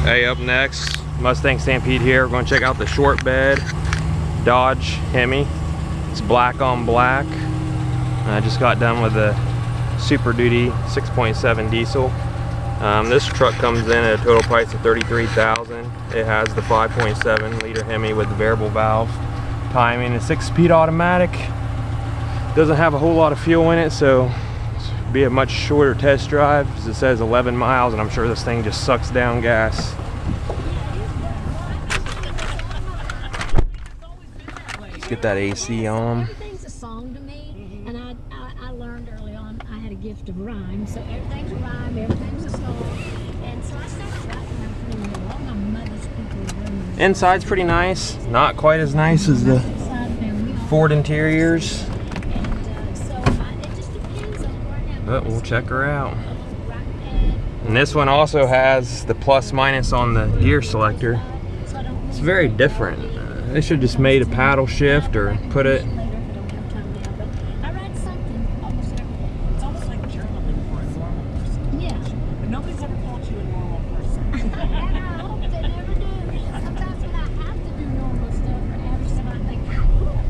Hey, up next, Mustang Stampede here. We're going to check out the short bed Dodge Hemi. It's black on black. I just got done with the Super Duty 6.7 diesel. This truck comes in at a total price of $33,000. It has the 5.7 liter Hemi with the variable valve timing, a 6-speed automatic. Doesn't have a whole lot of fuel in it, so it'll be a much shorter test drive, as it says 11 miles, and I'm sure this thing just sucks down gas. Let's get that AC on. Everything's a song to me, and I learned early on I had a gift of rhyme, so everything's a rhyme, everything's a song, and so I started writing all my mother's people. Inside's pretty nice, not quite as nice as the Ford interiors, but we'll check her out. And this one also has the plus minus on the gear selector. It's very different. They should just made a paddle shift or put it. It's almost like journaling for a normal person. Yeah. But nobody's ever called you a normal person. And I hope they never do. Sometimes when I have to do normal stuff or average stuff, I think, I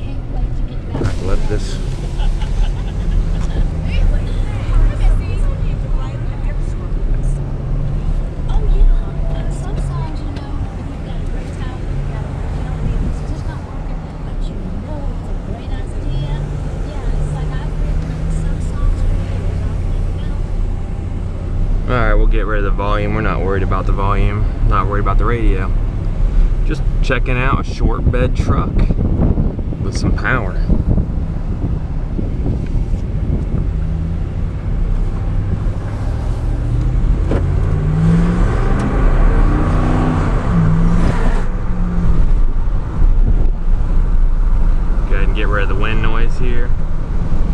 can't wait to get back. Let this. Alright, we'll get rid of the volume. We're not worried about the volume, not worried about the radio. Just checking out a short bed truck with some power. Go ahead and get rid of the wind noise here.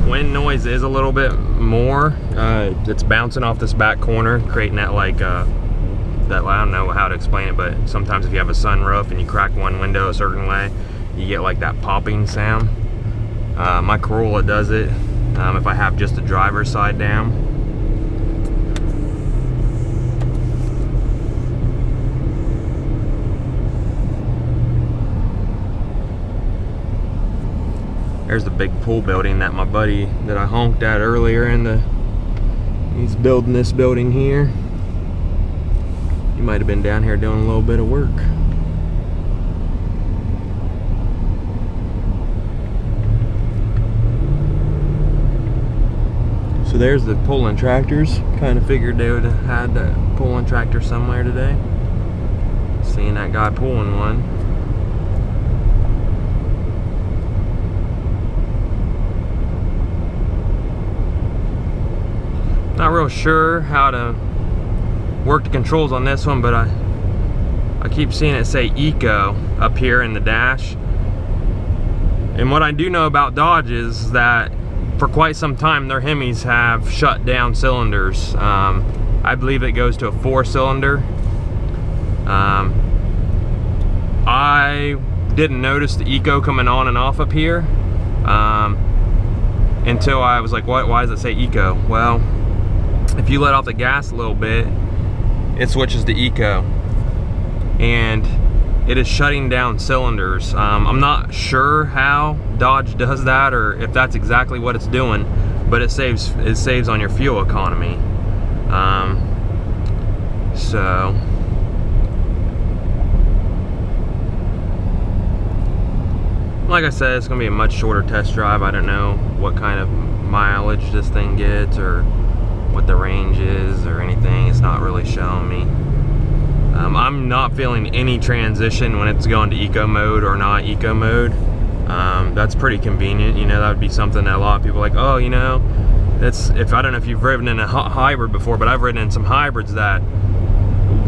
Wind noise is a little bit more. It's bouncing off this back corner, creating that like that. I don't know how to explain it, but sometimes if you have a sunroof and you crack one window a certain way, you get like that popping sound. My Corolla does it if I have just the driver's side down. There's the big pool building that my buddy that I honked at earlier he's building this building here. He might have been down here doing a little bit of work. So there's the pulling tractors. Kind of figured they would have had that pulling tractor somewhere today. Seeing that guy pulling one. Not real sure how to work the controls on this one, but I keep seeing it say Eco up here in the dash. And what I do know about Dodge is that for quite some time their Hemis have shut down cylinders. I believe it goes to a 4-cylinder. I didn't notice the Eco coming on and off up here until I was like, why does it say Eco? Well, if you let off the gas a little bit, it switches to Eco, and it is shutting down cylinders. I'm not sure how Dodge does that, or if that's exactly what it's doing, but it saves on your fuel economy. So like I said, it's gonna be a much shorter test drive. I don't know what kind of mileage this thing gets or what the range is or anything. It's not really showing me. I'm not feeling any transition when it's going to eco mode or not eco mode. That's pretty convenient. You know, that would be something that a lot of people are like, oh, you know, that's, if I don't know if you've driven in a hybrid before, but I've ridden in some hybrids that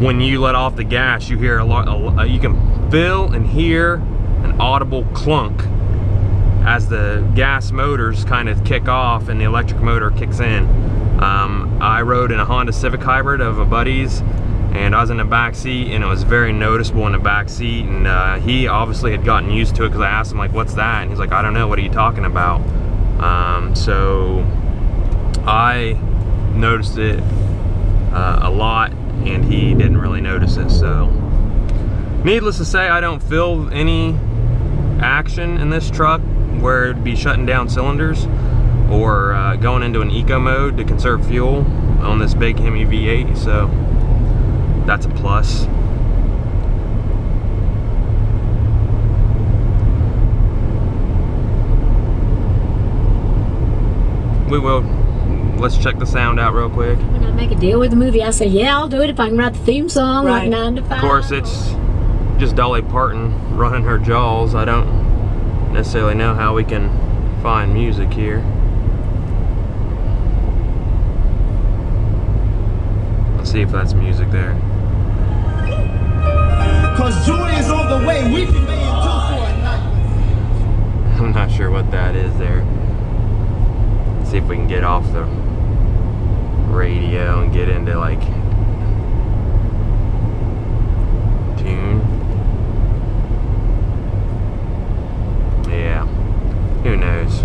when you let off the gas, you hear a lot, you can feel and hear an audible clunk as the gas motors kind of kick off and the electric motor kicks in. I rode in a Honda Civic Hybrid of a buddy's, and I was in the back seat, and it was very noticeable in the back seat, and he obviously had gotten used to it because I asked him, like, what's that? And he's like, I don't know, what are you talking about? So I noticed it a lot and he didn't really notice it. So needless to say, I don't feel any action in this truck where it'd be shutting down cylinders or going into an eco mode to conserve fuel on this big Hemi V8, so that's a plus. We will. Let's check the sound out real quick. When I make a deal with the movie, I say, yeah, I'll do it if I can write the theme song like Right. 9 to 5. Of course, it's just Dolly Parton running her jaws. I don't necessarily know how we can find music here. Let's see if that's music there. Cause joy is on the way, weeping may endure for a night. I'm not sure what that is there. Let's see if we can get off the radio and get into like tune. Yeah, who knows?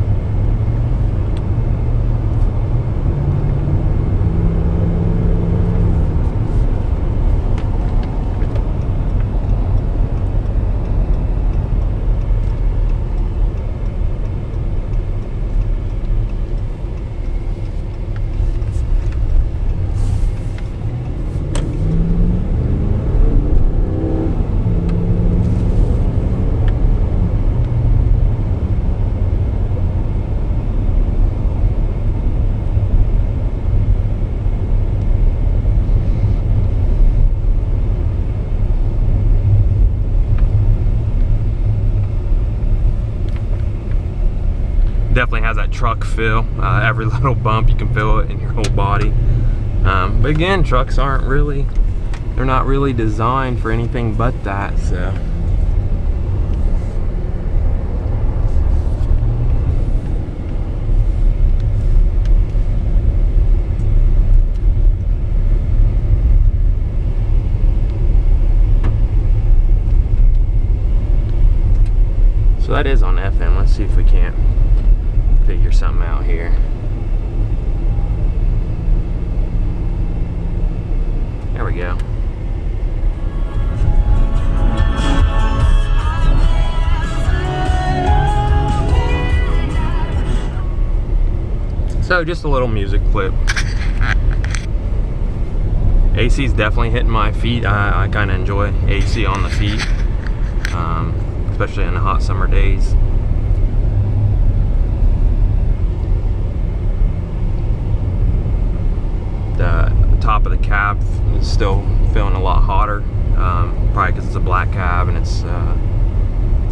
Definitely has that truck feel. Every little bump you can feel it in your whole body. But again, trucks aren't really, they're not really designed for anything but that, so. So that is on FM. Let's see if we can't figure something out here. There we go. So just a little music clip. AC's definitely hitting my feet. I kind of enjoy AC on the feet, especially in the hot summer days. The top of the cab is still feeling a lot hotter, probably because it's a black cab and it's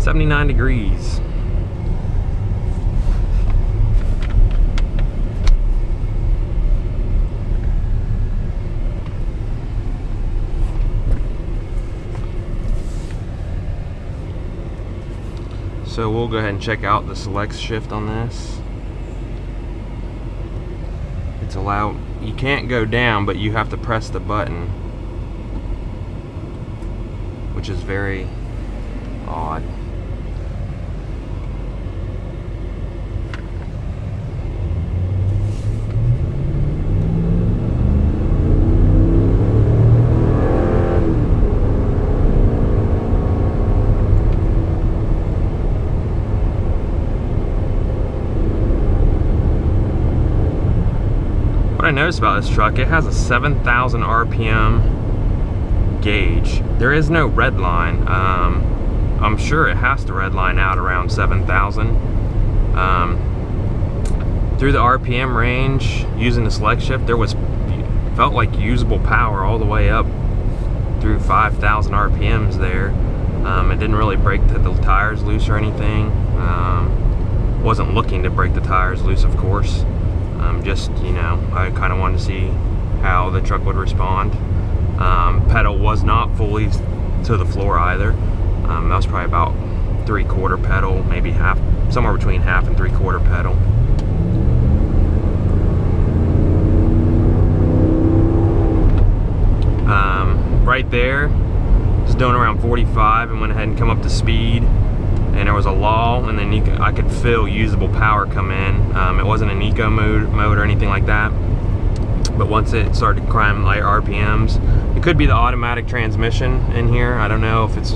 79 degrees. So we'll go ahead and check out the select shift on this. It's allowed, you can't go down, but you have to press the button, which is very odd. What I noticed about this truck, it has a 7,000 RPM gauge. There is no red line. I'm sure it has to red line out around 7,000. Through the RPM range, using the select shift, there was, felt like usable power all the way up through 5,000 RPMs there. It didn't really break the tires loose or anything. Wasn't looking to break the tires loose, of course. Just, you know, I kind of wanted to see how the truck would respond. Pedal was not fully to the floor either. That was probably about 3/4 pedal, maybe half, somewhere between half and 3/4 pedal. Right there, just doing around 45 and went ahead and come up to speed. And there was a lull, and then I could feel usable power come in. It wasn't an eco mode or anything like that. But once it started climbing light RPMs, It could be the automatic transmission in here. I don't know if it's,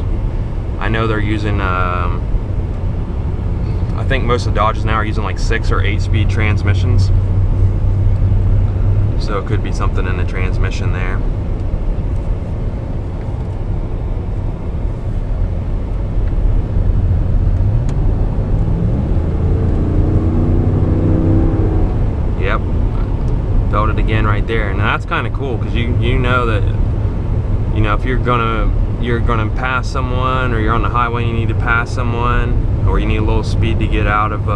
I know they're using, I think most of the Dodges now are using like 6 or 8 speed transmissions. So it could be something in the transmission there. Yep, felt it again right there, and that's kind of cool because you know that, you know, if you're gonna pass someone, or you're on the highway and you need to pass someone, or you need a little speed to get out of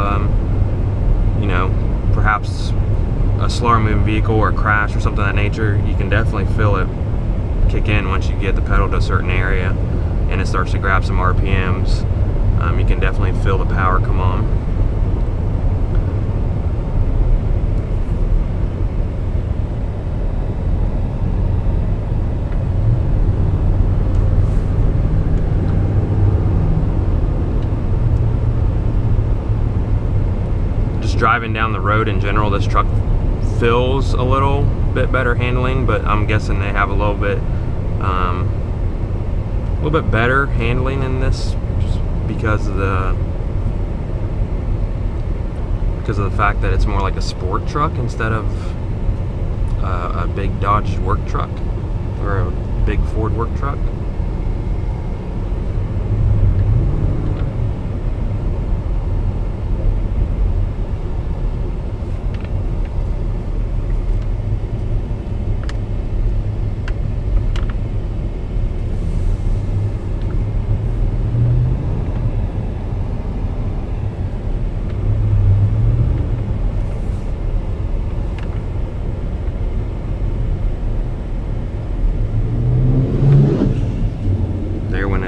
you know, perhaps a slower moving vehicle or a crash or something of that nature, you can definitely feel it kick in once you get the pedal to a certain area and it starts to grab some RPMs. You can definitely feel the power come on. Just driving down the road in general, this truck feels a little bit better handling, but I'm guessing they have a little bit better handling in this, just because of the fact that it's more like a sport truck instead of a big Dodge work truck or a big Ford work truck.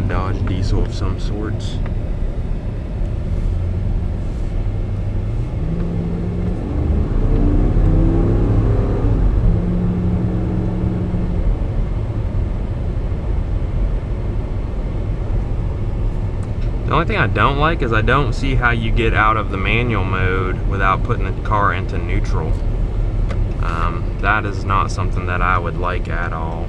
Dodge diesel of some sorts. The only thing I don't like is I don't see how you get out of the manual mode without putting the car into neutral. That is not something that I would like at all.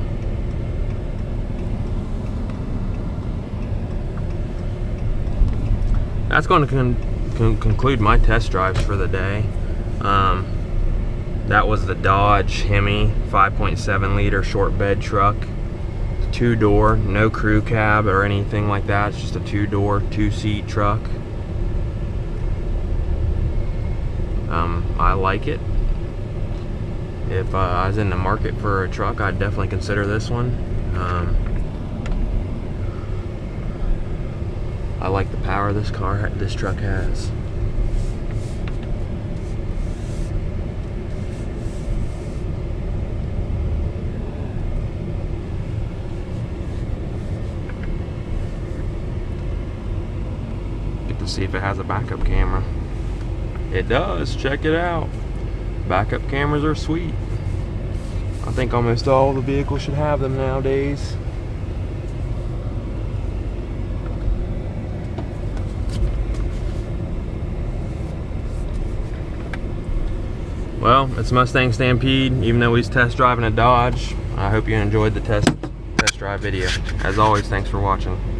That's going to conclude my test drives for the day. That was the Dodge Hemi 5.7 liter short bed truck. 2-door, no crew cab or anything like that. It's just a 2-door, 2-seat truck. I like it. If I was in the market for a truck, I'd definitely consider this one. I like the power this truck has. Get to see if it has a backup camera. It does. Check it out. Backup cameras are sweet. I think almost all the vehicles should have them nowadays. Well, it's Mustang Stampede, even though he's test driving a Dodge. I hope you enjoyed the test drive video. As always, thanks for watching.